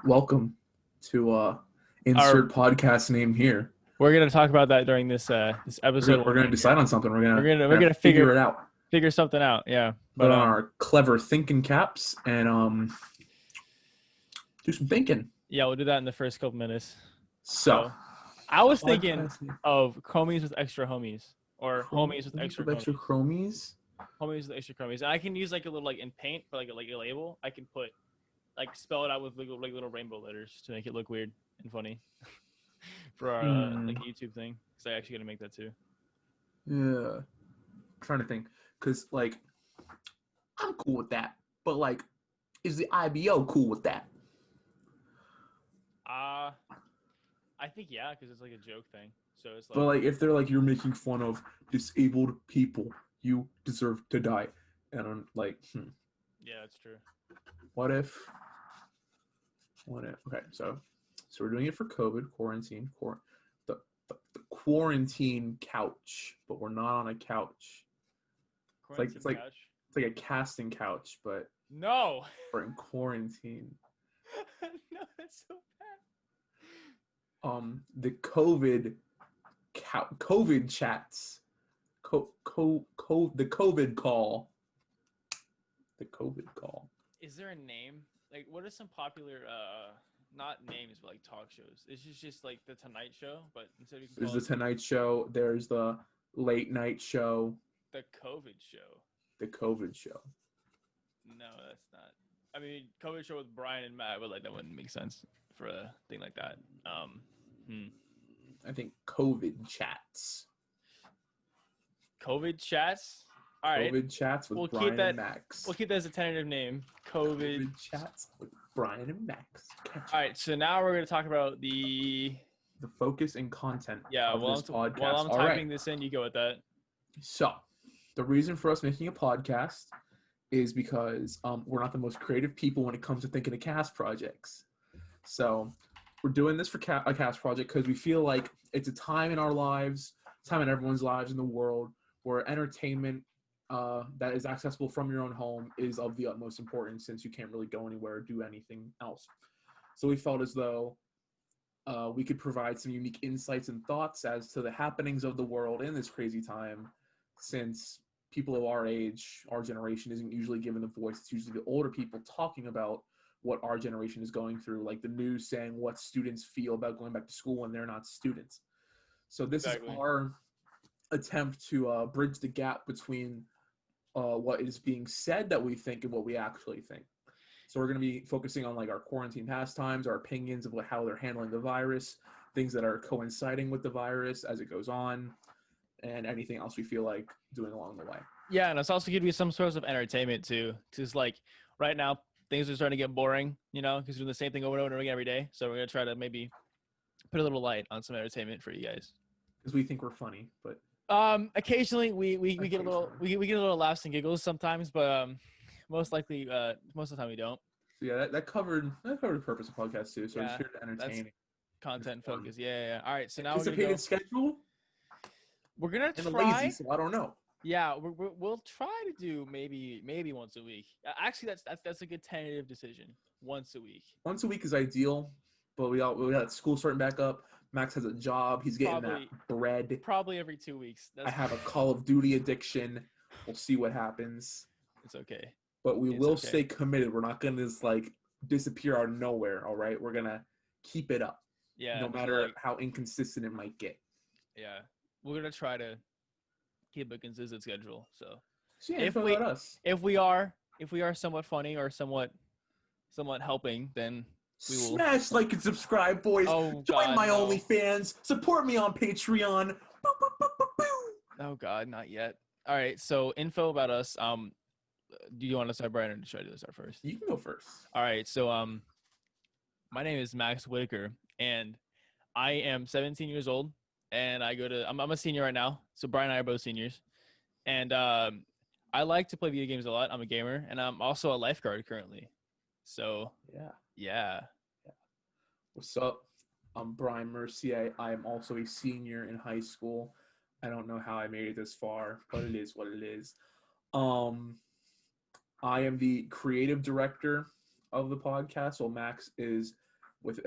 welcome to Our insert podcast name here. we're gonna talk about that during this We're episode gonna, we're we're gonna doing here. decide on something. We're We're gonna, gonna we're we're gonna gonna figure figure it out. figure something out. Yeah, Put but on our clever thinking caps and do some thinking. yeah, we'll do that in the first couple minutes. So, So I was thinking podcast name. of homies with extra homies or homies with Chromies extra with extra homies. chromies. Homies with extra homies, and I can use like a little like in paint for like a label. I can put like spell it out with like little rainbow letters to make it look weird and funny for our Hmm. like YouTube thing. Because I actually gonna make that too. Yeah. Trying to think, cause like I'm cool with that, but like, is the IBO cool with that? Uh I think yeah, because it's like a joke thing. So it's But like like, if they're like you're making fun of disabled people, you deserve to die, and I'm like, yeah, that's true. what if okay, so we're doing it for COVID quarantine, the quarantine couch, but we're not on a couch. It's like Quarantine it's like couch. it's like a casting couch, but No. we're in quarantine. No, that's so bad. The COVID chats, the COVID call, the COVID call. Is there a name? Like, what are some popular, not names, but like talk shows? This is just like the Tonight Show, but instead you can There's call the it Tonight Show. There's the Late Night Show. the COVID Show. The COVID Show. No, that's not. I mean, COVID Show with Brian and Matt, but like that wouldn't make sense for a thing like that. I think COVID chats. COVID chats. All right, COVID chats with we'll Brian keep that. and Max. We'll keep that as a tentative name. COVID. chats with Brian and Max. All right, so now we're gonna talk about the. The focus and content Yeah, of this podcast. while I'm All typing right. this in, you go with that. So, the reason for us making a podcast is because we're not the most creative people when it comes to thinking of cast projects. So, we're doing this for a cast project because we feel like it's a time in our lives, time in everyone's lives in the world, where entertainment that is accessible from your own home is of the utmost importance since you can't really go anywhere or do anything else. So we felt as though we could provide some unique insights and thoughts as to the happenings of the world in this crazy time, since people of our age, our generation, isn't usually given the voice. It's usually the older people talking about what our generation is going through, like the news saying what students feel about going back to school when they're not students. So this is our attempt to bridge the gap between what is being said that we think and what we actually think. So we're going to be focusing on like our quarantine pastimes, our opinions of how they're handling the virus, things that are coinciding with the virus as it goes on, and anything else we feel like doing along the way. Yeah, and it's also going to be some source of entertainment too. Because like right now, things are starting to get boring, because we're doing the same thing over and over again every day. So we're going to try to maybe put a little light on some entertainment for you guys. Because we think we're funny, but occasionally we get a little we get a little laughs and giggles sometimes, but most likely most of the time we don't. So yeah, that covered the purpose of podcast too. So we're just here to entertain. That's content focus. Yeah. All right, so now anticipated schedule. We're gonna try. Lazy, so I don't know. Yeah, we'll try to do maybe once a week. Actually, that's a good tentative decision. Once a week. Once a week is ideal, but we got school starting back up. Max has a job. He's getting that bread. Probably every 2 weeks. I have a Call of Duty addiction. We'll see what happens. It's okay. But we will stay committed. We're not going to just like disappear out of nowhere, all right? We're going to keep it up. Yeah. No matter how inconsistent it might get. Yeah. We're going to try to keep a consistent schedule. So yeah, if we are somewhat funny or somewhat helping, then we will smash like and subscribe, boys. Join my OnlyFans. Support me on Patreon. Boo, boo, boo, boo, boo. Oh God, not yet. All right, so info about us. Do you want to start, Brian, or should I start first? You can go first. All right, so my name is Max Whitaker, and I am 17 years old, and I'm a senior right now. So Brian and I are both seniors, and I like to play video games a lot. I'm a gamer, and I'm also a lifeguard currently. So yeah. What's up? I'm Brian Mercier. I am also a senior in high school. I don't know how I made it this far, but it is what it is. I am the creative director of the podcast. Well, Max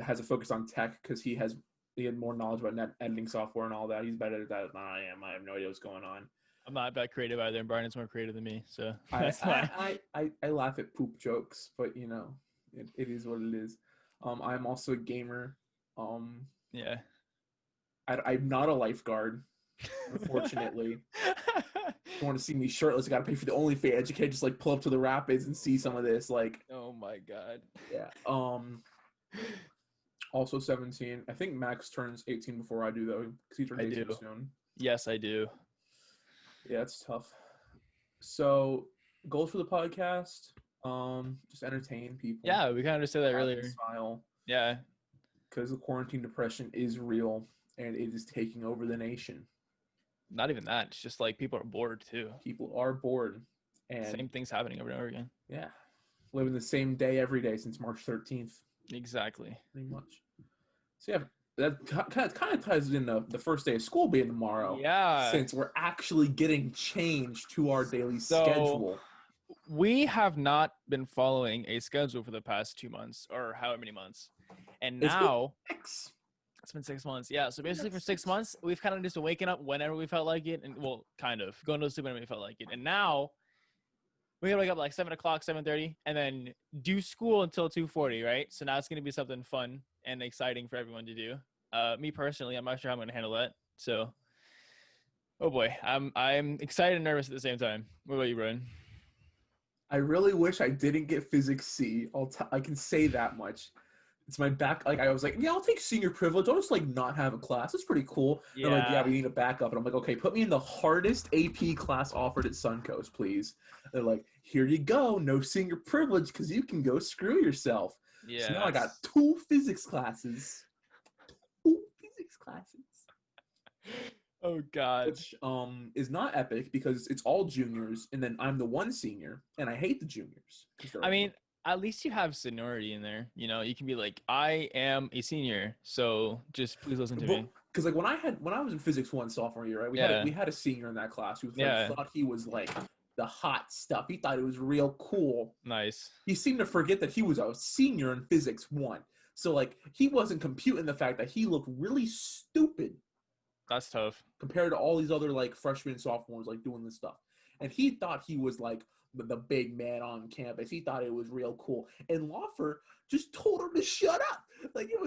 has a focus on tech because he had more knowledge about net editing software and all that. He's better at that than I am. I have no idea what's going on. I'm not that creative either, and Brian is more creative than me, so I that's fine. I laugh at poop jokes, but you know, it is what it is. I'm also a gamer. Yeah. I'm not a lifeguard, unfortunately. If you want to see me shirtless, I gotta pay for the OnlyFans. You can't just like pull up to the rapids and see some of this. Like, Oh my god. yeah. Also 17. I think Max turns 18 before I do though, because he turns I 18 do. soon. Yes, I do. Yeah, it's tough. So, goals for the podcast: just entertain people. Yeah, we kind of just said that earlier. Smile. Yeah. Because the quarantine depression is real and it is taking over the nation. Not even that. It's just like people are bored too. People are bored. And Same things happening over and over again. yeah. Living the same day every day since March 13th. Exactly. Pretty much. So yeah, that kind of ties in the first day of school being tomorrow. Yeah. Since we're actually getting changed to our daily schedule. We have not been following a schedule for the past 2 months or however many months. And now it's been 6 months. Yeah. So basically for 6 months, we've kind of just been waking up whenever we felt like it. And well, kind of going to sleep whenever we felt like it. And now we gotta wake up like 7 o'clock, 7:30, and then do school until 2:40, right? So now it's gonna be something fun and exciting for everyone to do. Me personally, I'm not sure how I'm gonna handle that. So, oh boy, I'm excited and nervous at the same time. What about you, Brian? I really wish I didn't get physics C. I can say that much. It's my back. Like I was like, yeah, I'll take senior privilege. I'll just like not have a class. It's pretty cool. Yeah. They're like, yeah, we need a backup. And I'm like, okay, put me in the hardest AP class offered at Suncoast, please. They're like, here you go, no senior privilege because you can go screw yourself. Yeah. So now I got 2 physics classes. 2 physics classes. Oh God. Which is not epic because it's all juniors, and then I'm the one senior, and I hate the juniors. I mean, at least you have seniority in there. You know, you can be like, I am a senior, so just please listen to me. Because like when I was in physics 1 sophomore year, right? We had a senior in that class who thought he was like the hot stuff. He thought it was real cool. Nice. He seemed to forget that he was a senior in physics 1. So like he wasn't computing the fact that he looked really stupid. That's tough. Compared to all these other like freshmen and sophomores like doing this stuff. And he thought he was like the big man on campus. He thought it was real cool. And Lawfer just told him to shut up. Like it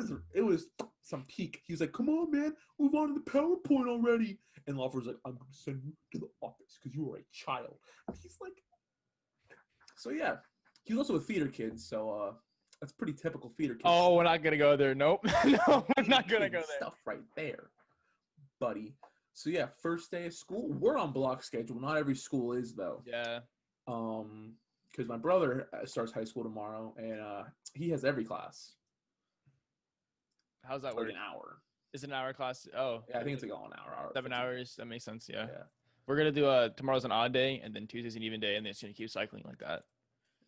was some peak. He was like, come on, man, move on to the PowerPoint already. And Lawfer's like, I'm gonna send you to the office because you are a child. And he's like, so yeah. He was also a theater kid, so that's pretty typical theater kid. Oh, we're not gonna go there. Nope. No, we're not gonna go there. Stuff right there, buddy. So yeah, first day of school. We're on block schedule. Not every school is though. Yeah. Because my brother starts high school tomorrow, and he has every class. How's that for work? An hour. Is it an hour class? Oh. Yeah, I think it's like all an hour. 7 hours. That makes sense. Yeah. Yeah. We're gonna do tomorrow's an odd day, and then Tuesday's an even day, and then it's gonna keep cycling like that.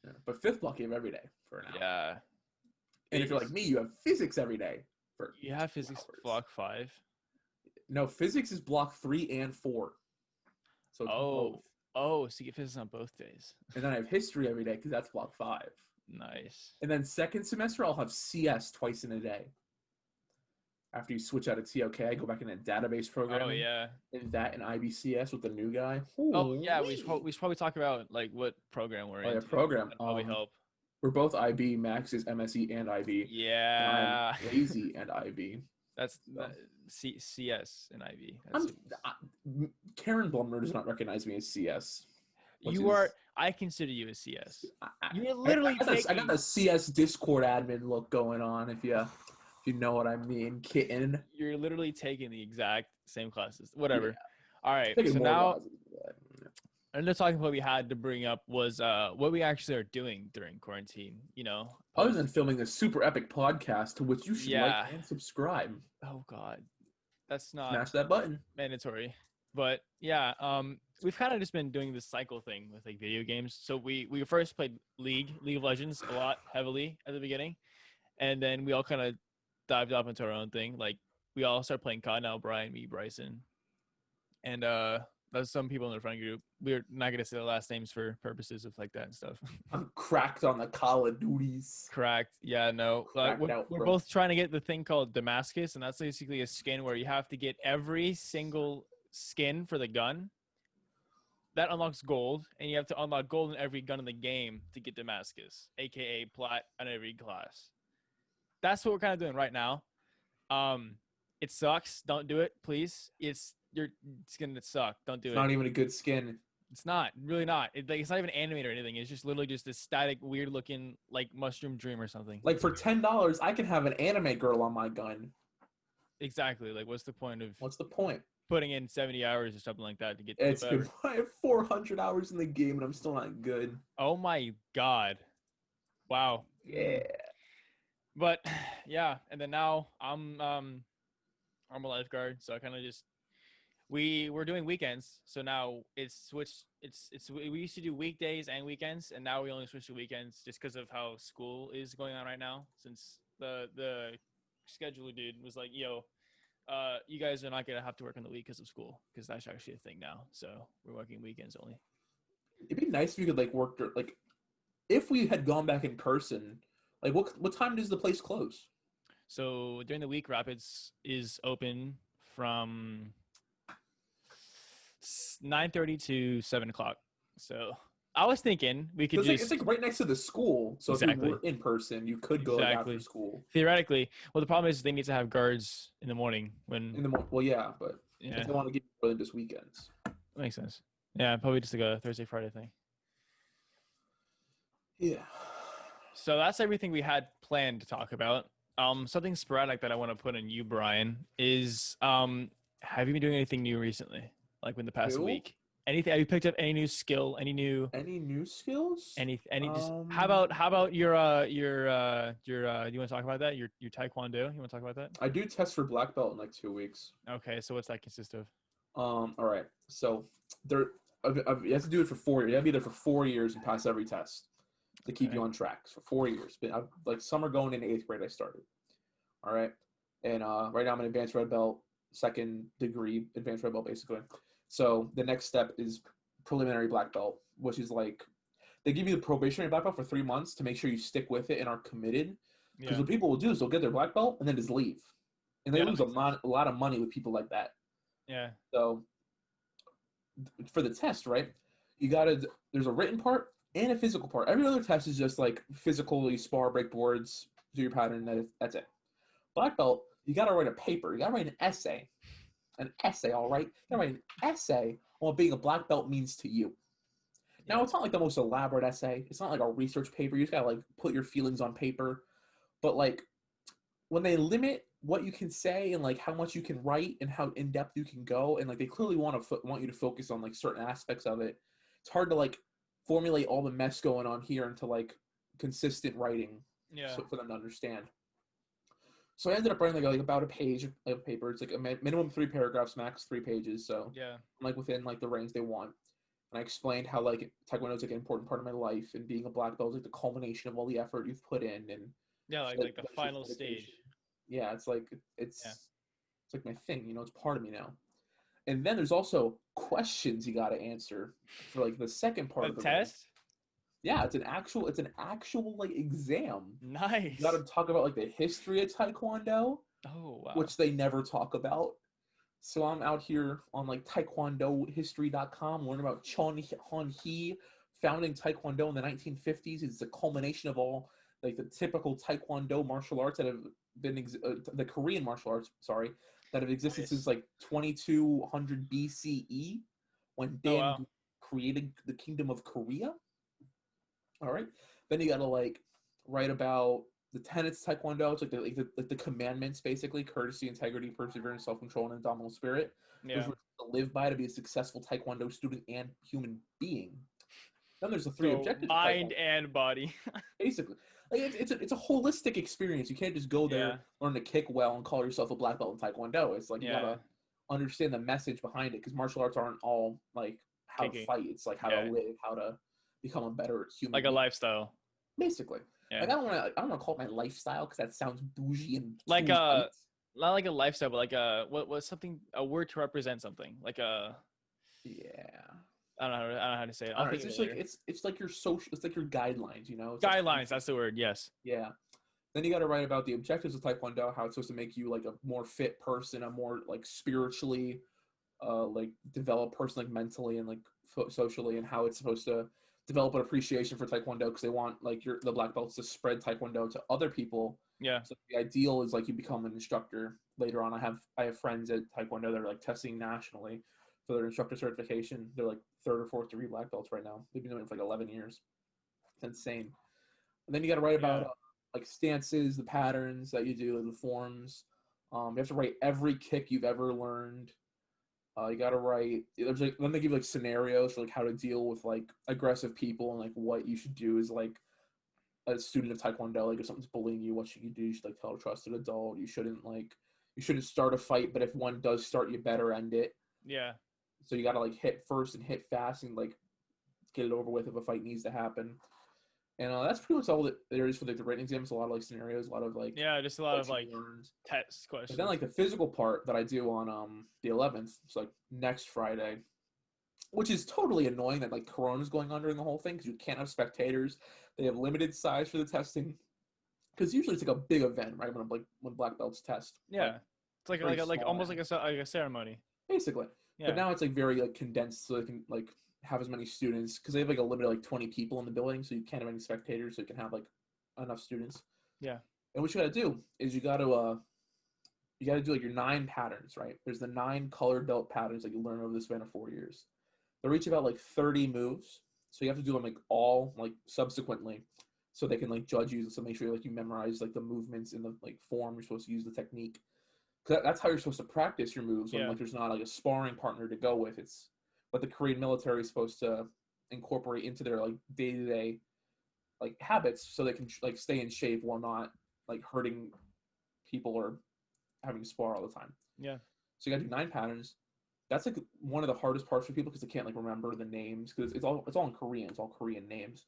Yeah. But fifth block you have every day for an hour. Yeah. And if you're like me, you have physics every day. You have physics block 5. No, physics is block 3 and 4. So it's both. Oh, so you get physics on both days. And then I have history every day because that's block 5. Nice. And then second semester, I'll have CS twice in a day. After you switch out of TOK, I go back in a database program. Oh, yeah. And that and IBCS with the new guy. Oh, yeah. We should probably talk about like what program we're in. Oh, yeah, program. That'd probably help. We're both IB. Max is MSE and IB. Yeah. And I'm lazy and IB. That's CS and IB. Karen Blumner does not recognize me as CS. I consider you a CS. You're literally I got the CS Discord admin look going on, if you know what I mean, kitten. You're literally taking the exact same classes. Whatever. Yeah. All right. So now, another talking point we had to bring up was what we actually are doing during quarantine. You know, other than filming this super epic podcast to which you should like and subscribe. Oh God, that's not smash that button. Mandatory. But yeah, we've kind of just been doing this cycle thing with like video games. So we first played League of Legends a lot heavily at the beginning, and then we all kind of dived up into our own thing. Like we all started playing COD now, Brian, me, Bryson, and That's some people in the friend group. We're not gonna say the last names for purposes of like that and stuff. I'm cracked on the Call of Duties. Cracked. Yeah, no. Cracked out, We're bro. both trying to get the thing called Damascus, and that's basically a skin where you have to get every single skin for the gun. That unlocks gold, and you have to unlock gold in every gun in the game to get Damascus, aka plat on every class. That's what we're kind of doing right now. It sucks. Don't do it, please. It's gonna suck. Don't do It's it. not even a good skin. It's not really not. It's not even animated or anything. It's just literally just this static, weird looking like mushroom dream or something. Like for $10, I can have an anime girl on my gun. Exactly. Like, what's the point of What's the point? putting in 70 hours or something like that to get to It's better? good. I have 400 hours in the game and I'm still not good. Oh my god. Wow. Yeah. But yeah, and then now I'm a lifeguard, so I kind of just we're doing weekends, so now it's switched. We used to do weekdays and weekends, and now we only switch to weekends just because of how school is going on right now. Since the scheduler dude was like, "Yo, you guys are not gonna have to work on the week because of school, because that's actually a thing now. So we're working weekends only." It'd be nice if you could like work like if we had gone back in person. Like what time does the place close? So during the week, Rapids is open from 9:30 to 7 o'clock. So I was thinking we could It's like right next to the school. So if Exactly. you were in person, you could go like after school. Theoretically. Well, the problem is they need to have guards in the morning Well, yeah, but yeah, if they want to give you more than just weekends. makes sense. Yeah, probably just like a Thursday, Friday thing. Yeah. So that's everything we had planned to talk about. Something sporadic that I want to put in you, Brian, is have you been doing anything new recently? Like in the past week? Anything? Have you picked up any new skill? Any new skills? Any just how about your do you want to talk about that? Your taekwondo? You want to talk about that? I do test for black belt in like 2 weeks. Okay, so what's that consist of? All right. So you have to do it for 4 years. You have to be there for 4 years and pass every test to keep you on track for 4 years. But like summer going into 8th grade, I started. All right. And right now I'm an advanced red belt, 2nd degree advanced red belt, basically. So the next step is preliminary black belt, which is like they give you the probationary black belt for 3 months to make sure you stick with it and are committed. Because what people will do is they'll get their black belt and then just leave, and they lose a lot of money with people like that. Yeah. So for the test, right? There's a written part and a physical part. Every other test is just like physically spar, break boards, do your pattern. That's it. Black belt, you got to write a paper. You got to write an essay. All right? You got to write an essay on what being a black belt means to you. Now, it's not like the most elaborate essay. It's not like a research paper. You just got to like put your feelings on paper. But like when they limit what you can say and like how much you can write and how in depth you can go, and like they clearly want you to focus on like certain aspects of it, it's hard to like formulate all the mess going on here into like consistent writing for them to understand. So I ended up writing like about a page of paper. It's like a minimum 3 paragraphs, max 3 pages. So I'm like within like the range they want. And I explained how like taekwondo is like an important part of my life, and being a black belt is like the culmination of all the effort you've put in, and like the final stage. Yeah, it's like it's like my thing, it's part of me now. And then there's also questions you got to answer for like the second part of the test. Yeah, it's an actual like exam. Nice. You got to talk about like the history of taekwondo. Oh wow. Which they never talk about. So I'm out here on like taekwondohistory.com learning about Chon Han Hee founding taekwondo in the 1950s. It's the culmination of all like the typical taekwondo martial arts that have been the Korean martial arts, that have existed since like 2200 BCE when Dan created the Kingdom of Korea. All right. Then you got to like write about the tenets of taekwondo. It's like the commandments, basically: courtesy, integrity, perseverance, self-control, and indomitable spirit. Which we're to live by to be a successful taekwondo student and human being. Then there's the 3 objectives: mind and body. Basically, like it's a holistic experience. You can't just go there, learn to kick well, and call yourself a black belt in taekwondo. It's like you gotta understand the message behind it, because martial arts aren't all like how to fight. It's like how to live, how to become a better human. Like being. A lifestyle. Basically. Yeah. Like I don't want to call it my lifestyle because that sounds bougie and like not like a lifestyle, but like what's something, a word to represent something, like a Yeah. I don't know how to say it. I I'll don't know. think It's of it just like later. it's like your social. It's like your guidelines. You know. It's like Guidelines. That's the word. Yes. yeah. Then you got to write about the objectives of Taekwondo, how it's supposed to make you like a more fit person, a more like spiritually, like developed person, like mentally and like socially, and how it's supposed to develop an appreciation for Taekwondo because they want like the black belts to spread Taekwondo to other people. Yeah. So the ideal is like you become an instructor later on. I have friends at Taekwondo that are like testing nationally for their instructor certification. They're like third or fourth degree black belts right now. They've been doing it for like 11 years. It's insane. And then you got to write about Yeah. like stances, the patterns that you do, the forms. You have to write every kick you've ever learned. You got to write. There's like then they give like scenarios for like how to deal with like aggressive people and like what you should do is like a student of Taekwondo. Like if something's bullying you, what should you do? You should like tell a trusted adult. You shouldn't start a fight, but if one does start, you better end it. Yeah. So you got to like hit first and hit fast and like get it over with if a fight needs to happen. And that's pretty much all that there is for like the written exams. A lot of like scenarios, a lot of like Yeah. Just a lot what of you like learned. test But questions. then like the physical part that I do on the 11th, it's like next Friday, which is totally annoying that like Corona's going on during the whole thing because you can't have spectators. They have limited size for the testing because usually it's like a big event, right? When black belts test, Yeah. It's like very like small almost now. like a ceremony. Basically. But Yeah. now it's like very like condensed, so they can like have as many students because they have like a limit of like 20 people in the building, so you can't have any spectators, so you can have like enough students. Yeah. And what you got to do is you got to do like your 9 patterns, right? There's the 9 colored belt patterns that you learn over the span of 4 years. They're each about like 30 moves, so you have to do them like all like subsequently, so they can like judge you. So make sure like you memorize like the movements in the like form you're supposed to use the technique. Cause that's how you're supposed to practice your moves when Yeah. like there's not like a sparring partner to go with. It's what the Korean military is supposed to incorporate into their like day-to-day like habits so they can like stay in shape while not like hurting people or having to spar all the time. Yeah. So you got to do 9 patterns. That's like one of the hardest parts for people because they can't like remember the names because it's all in Korean. It's all Korean names.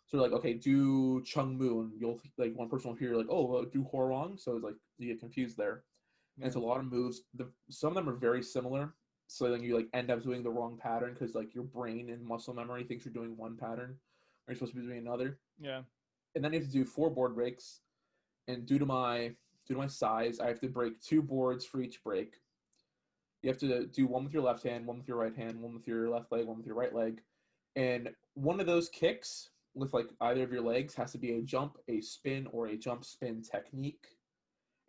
So they're like, okay, do Chung Moo, and you'll like one person will hear like, oh, do Horong. So it's like you get confused there. And Yeah. it's a lot of moves. Some of them are very similar. So then you like end up doing the wrong pattern because like your brain and muscle memory thinks you're doing one pattern, or you're supposed to be doing another. Yeah. And then you have to do 4 board breaks. And due to my size, I have to break 2 boards for each break. You have to do one with your left hand, one with your right hand, one with your left leg, one with your right leg. And one of those kicks with like either of your legs has to be a jump, a spin, or a jump spin technique.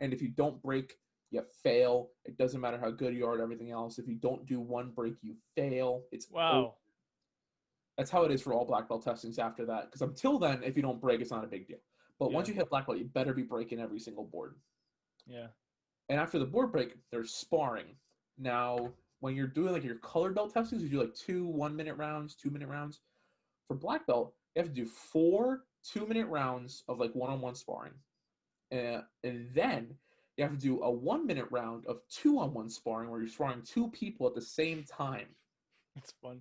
And if you don't break, you fail. It doesn't matter how good you are at everything else. If you don't do one break, you fail. It's over. Wow. That's how it is for all black belt testings after that. Because until then, if you don't break, it's not a big deal. But once Yeah. you hit black belt, you better be breaking every single board. Yeah. And after the board break, there's sparring. Now, when you're doing like your colored belt testings, you do like 2 1-minute rounds, 2-minute rounds. For black belt, you have to do 4 2-minute rounds of like one-on-one sparring. And then you have to do a 1-minute round of 2-on-1 sparring where you're sparring 2 people at the same time. It's fun.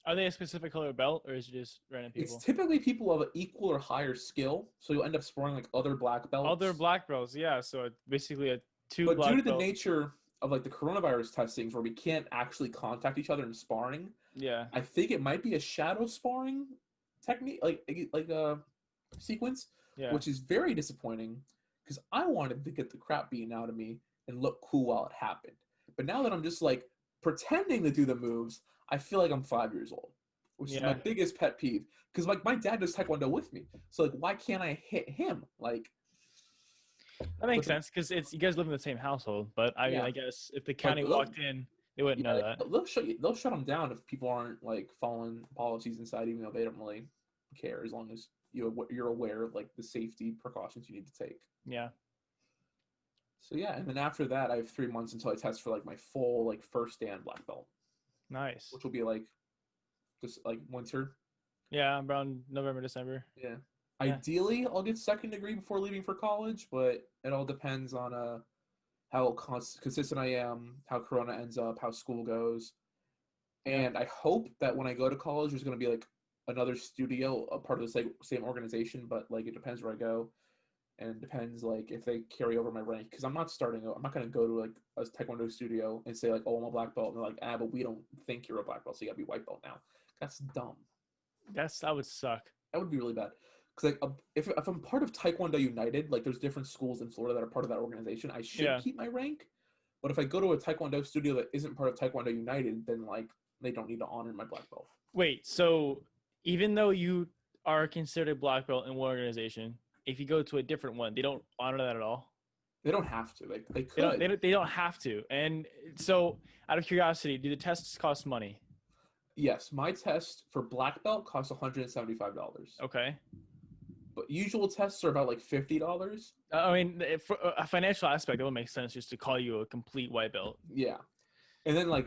Are they a specific color belt or is it just random It's people? typically people of an equal or higher skill, so you'll end up sparring like other black belts. Other black belts, yeah. So basically a 2 But due to black the belt. nature of like the coronavirus testings where we can't actually contact each other in sparring, Yeah. I think it might be a shadow sparring technique, like a sequence, Yeah. which is very disappointing because I wanted to get the crap beaten out of me and look cool while it happened. But now that I'm just like pretending to do the moves, I feel like I'm 5 years old, which is my Yeah. biggest pet peeve. Because like my dad does taekwondo with me, so like why can't I hit him? Like That makes but sense because it's you guys live in the same household. But I mean, yeah, I guess if the county they'll- walked in, they wouldn't know yeah, that. they'll shut them down if people aren't like following policies inside, even though they don't really care as long as you're aware of like the safety precautions you need to take. Yeah. So yeah, and then after that, I have 3 months until I test for like my full like first dan black belt, Nice. which will be like just like winter. Yeah, around November, December. Yeah. Yeah. Ideally, I'll get second degree before leaving for college, but it all depends on how consistent I am, how Corona ends up, how school goes, Yeah. and I hope that when I go to college, there's going to be like another studio, a part of the same organization, but like it depends where I go, and it depends like if they carry over my rank because I'm not going to go to like a taekwondo studio and say like, oh, I'm a black belt, and they're like, but we don't think you're a black belt, so you got to be white belt now. That's dumb. That would suck. That would be really bad. Because like if I'm part of Taekwondo United, like there's different schools in Florida that are part of that organization, I should keep my rank. But if I go to a Taekwondo studio that isn't part of Taekwondo United, then like they don't need to honor my black belt. Wait, so even though you are considered black belt in one organization, if you go to a different one, they don't honor that at all? They don't have to. They could. They don't have to. And so, out of curiosity, do the tests cost money? Yes, my test for black belt costs $175. Okay. But usual tests are about like $50. I mean, for a financial aspect, it would make sense just to call you a complete white belt. Yeah, and then your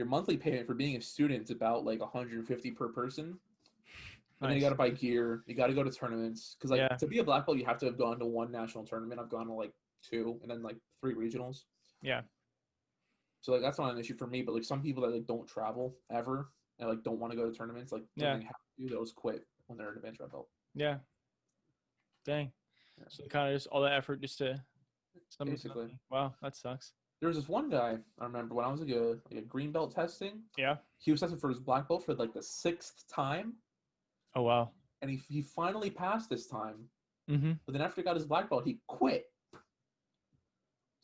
monthly payment for being a student is about like $150 per person. And then you got to buy gear. You got to go to tournaments because to be a black belt, you have to have gone to one national tournament. I've gone to like 2, and then like 3 regionals. Yeah. So like that's not an issue for me, but like some people that like don't travel ever and like don't want to go to tournaments, like have to do those quit when they're an advanced red belt. Yeah. Dang. Yeah. So kind of just all that effort just to basically. Wow, that sucks. There was this one guy I remember when I was like a green belt testing. Yeah. He was testing for his black belt for like the 6th time. Oh wow. And he finally passed this time. Mm-hmm. But then after he got his black belt, he quit.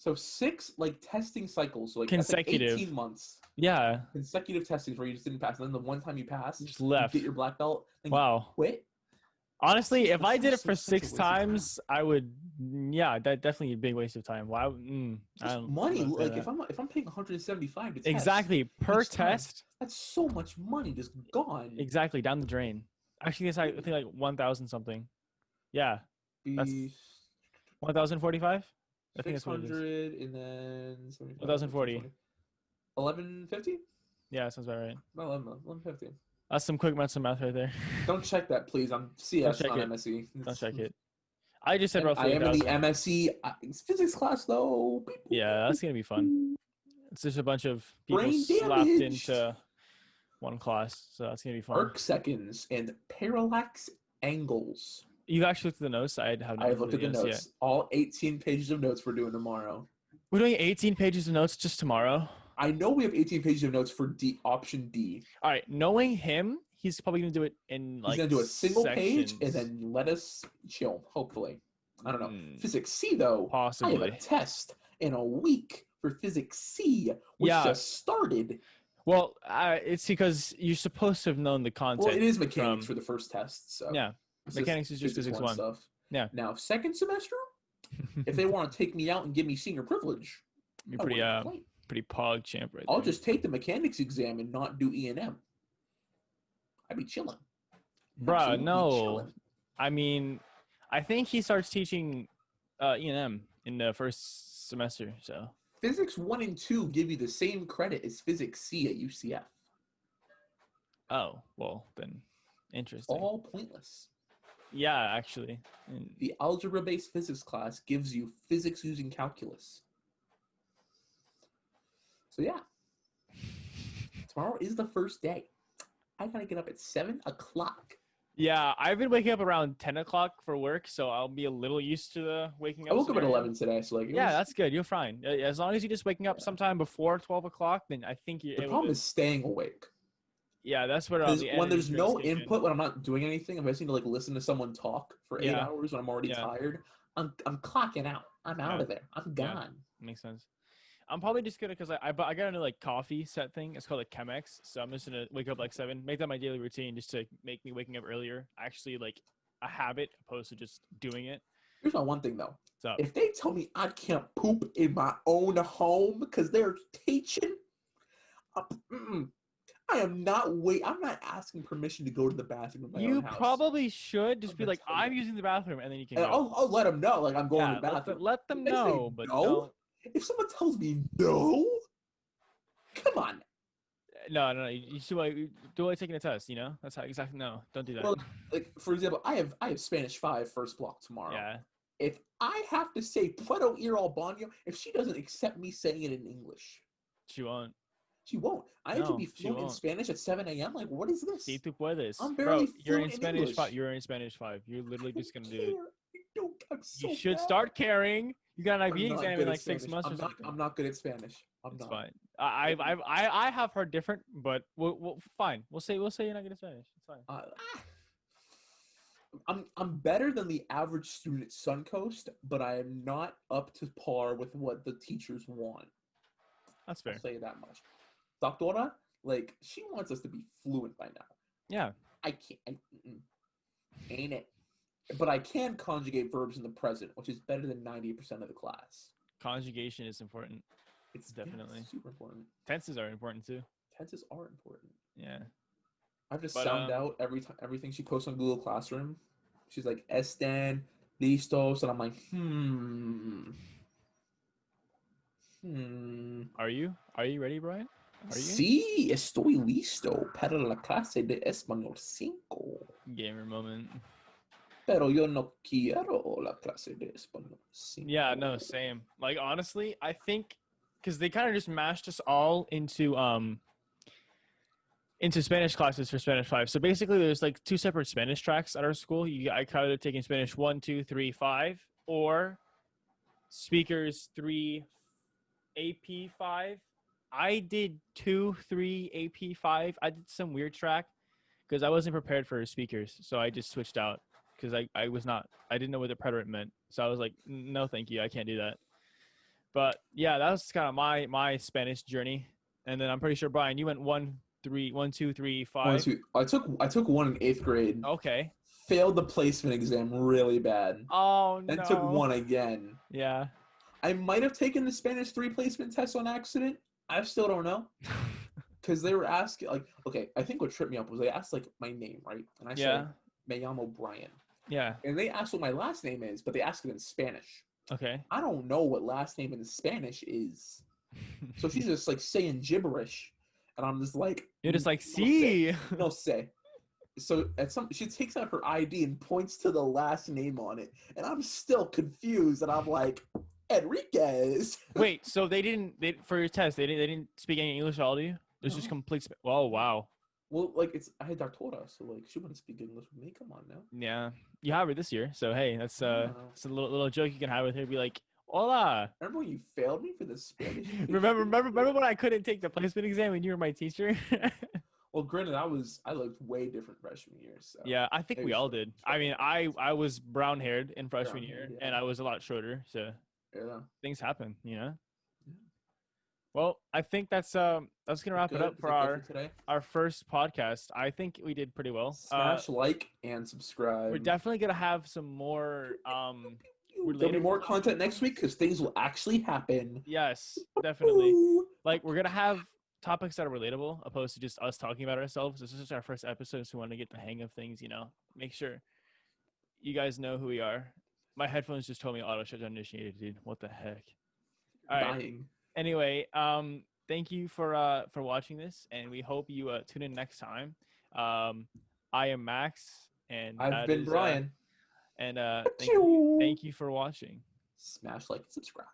So 6 like testing cycles, so like consecutive, like 18 months. Yeah. Consecutive testings where you just didn't pass, and then the one time you passed, just left. You get your black belt. Then wow. You quit. Honestly, if I did it for 6 times, I would. Yeah, that definitely a big waste of time. Why? Money. Like if I'm paying $175 to test. Exactly per test. That's so much money just gone. Exactly down the drain. Actually, I think like 1,000 something. Yeah. That's 1,045. I think that's what it is. 600 and then 1,040. 1,150? Yeah, that sounds about right. 1,150. That's some quick mental math right there. Don't check that, please. I'm CS, not MSE. Don't check it. I just said roughly. I am in the MSE physics class, though. Yeah, that's going to be fun. It's just a bunch of people slapped into one class, so that's going to be fun. Arc seconds and parallax angles. You actually looked at the notes? I have looked at the notes. Yet. All 18 pages of notes we're doing tomorrow. We're doing 18 pages of notes just tomorrow? I know we have 18 pages of notes for option D. All right. Knowing him, he's probably going to do it in like he's going to do a single sections. page and then let us chill, hopefully. I don't know. Physics C, though. Possibly. I have a test in a week for Physics C, which just started. Well, it's because you're supposed to have known the content. Well, it is mechanics for the first test. So yeah. Mechanics is just physics 1 stuff. Yeah. Now, second semester, if they want to take me out and give me senior privilege, you're pretty pog champ right I'll just take the mechanics exam and not do E&M. I'd be chilling. Bruh, no. Chilling. I mean, I think he starts teaching E&M in the first semester. So Physics 1 and 2 give you the same credit as Physics C at UCF. Oh, well, then interesting. All pointless. Yeah, actually. The algebra-based physics class gives you physics using calculus. So yeah. Tomorrow is the first day. I gotta get up at 7 o'clock. Yeah, I've been waking up around 10 o'clock for work, so I'll be a little used to the waking up. I woke up at 11 today, so like. That's good. You're fine. As long as you're just waking up sometime before 12 o'clock, then I think you're. The problem is staying awake. Yeah, that's what when there's no input, when I'm not doing anything, if I just need to like listen to someone talk for 8 hours when I'm already tired, I'm clocking out. I'm out of there. I'm gone. Makes sense. I'm probably just gonna because I got a new like coffee set thing. It's called a Chemex, so I'm just gonna wake up like 7, make that my daily routine just to make me waking up earlier actually like a habit opposed to just doing it. Here's my one thing though. So if they tell me I can't poop in my own home because they're teaching, I am not I'm not asking permission to go to the bathroom in my own house. You probably should just be like, I'm using the bathroom, and then you can. I'll let them know, like I'm going to the bathroom. Let them know, but no. If someone tells me no, come on. No. You should do like taking a test. You know, that's how exactly. No, don't do that. Well, like for example, I have Spanish 5 first block tomorrow. Yeah. If I have to say Puedo ir al baño, if she doesn't accept me saying it in English, she won't. She won't. I have to be No, she fluent in won't. Spanish at 7 a.m. Like, what is this? Si tú puedes. I'm Bro, barely you're in fluent in Spanish 5. English. You're in Spanish 5. You're literally I just don't going to do it. care. I don't. I'm You so should bad. start caring. You got an I'm IB not exam good in at like 6 Spanish. months or something. I'm not good at Spanish. I'm It's not. fine. I have heard different, but we'll fine. We'll say you're not good at Spanish. It's fine. I'm better than the average student at Suncoast, but I am not up to par with what the teachers want. That's fair. I'll say that much. Doctora, like, she wants us to be fluent by now. Yeah. I can't. Ain't it? But I can conjugate verbs in the present, which is better than 90% of the class. Conjugation is important. It's definitely super important. Tenses are important too. Tenses are important. Yeah. I have to sound out everything she posts on Google Classroom. She's like, Están listos, and I'm like, Are you ready, Brian? Are you? Sí, estoy listo para la clase de español 5. Gamer moment. Pero yo no quiero la clase de español 5. Yeah, no, same. Like, honestly, I think because they kind of just mashed us all into Spanish classes for Spanish 5. So basically, there's like 2 separate Spanish tracks at our school. I could have taken Spanish 1, 2, 3, 5, or speakers 3, AP 5. I did 2, 3, AP 5. I did some weird track because I wasn't prepared for speakers, so I just switched out because I didn't know what the preterite meant. So I was like, no, thank you, I can't do that. But yeah, that was kind of my Spanish journey. And then I'm pretty sure, Brian, you went 1, 2, 3, 5. 1, 2. I took 1 in 8th grade. Okay. Failed the placement exam really bad. Oh, no. Then took 1 again. Yeah. I might have taken the Spanish 3 placement test on accident. I still don't know. Because they were asking, like, okay, I think what tripped me up was they asked, like, my name, right? And I said, Me llamo Brian. Yeah. And they asked what my last name is, but they asked it in Spanish. Okay. I don't know what last name in Spanish is. So she's just, like, saying gibberish. And I'm just like... You're just like, sí. No sé. So she takes out her ID and points to the last name on it. And I'm still confused. And I'm like... Enriquez. Wait, so for your test, they didn't speak any English at all to you? It was just complete. Oh, wow. Well, like I had Doctora, so like she wouldn't speak English with me. Come on now. Yeah, you have her this year, so hey, that's it's a little joke you can have with her. Be like, "Hola." Remember when you failed me for the Spanish? remember when I couldn't take the placement exam and you were my teacher? Well, granted, I looked way different freshman year. So yeah, I think we all did. I mean, I was brown haired in freshman year, yeah. and I was a lot shorter, so. Yeah. Things happen, you know. Yeah. Well, I think that's gonna wrap it up for our first podcast. I think we did pretty well. Smash like and subscribe. We're definitely gonna have some more There'll be more content next week because things will actually happen. Yes, definitely. Like we're gonna have topics that are relatable, opposed to just us talking about ourselves. This is just our first episode, so we want to get the hang of things. You know, make sure you guys know who we are. My headphones just told me auto shutdown initiated, dude. What the heck? All right. Dying. Anyway, thank you for watching this, and we hope you tune in next time. I am Max, and I've been Brian. and thank you for watching. Smash like and subscribe.